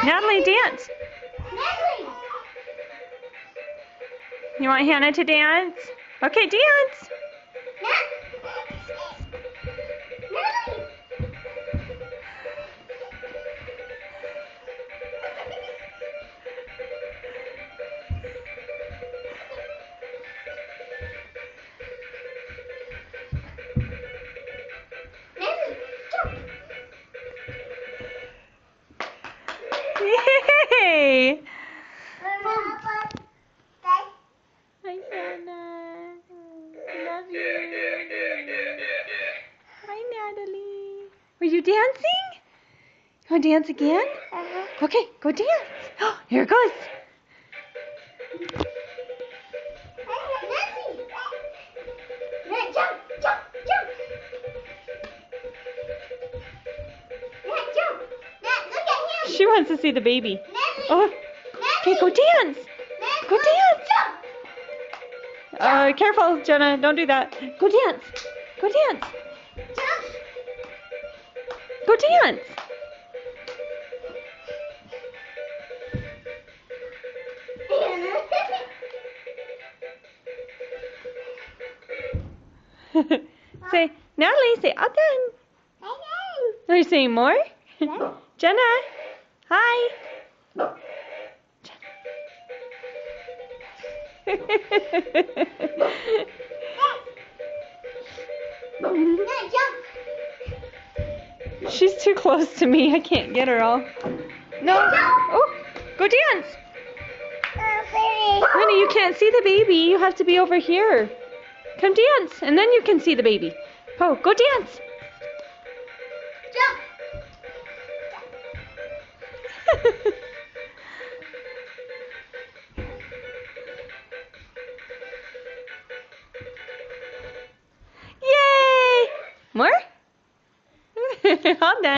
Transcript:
Natalie, dance. You want Hannah to dance? Okay, dance. Yay! Hi, Hannah. Love you. Hi, Natalie. Were you dancing? You want to dance again? Okay, go dance. Oh, here it goes. She wants to see the baby. Oh, okay, go dance. Go dance. Careful, Jenna. Don't do that. Go dance. Go dance. Go dance. Say, Natalie, say, all done. Are you saying more? Jenna, hi. She's too close to me. I can't get her all. No. Oh, go dance. Honey, you can't see the baby. You have to be over here. Come dance, and then you can see the baby. Oh, go dance. Yay! More? All done.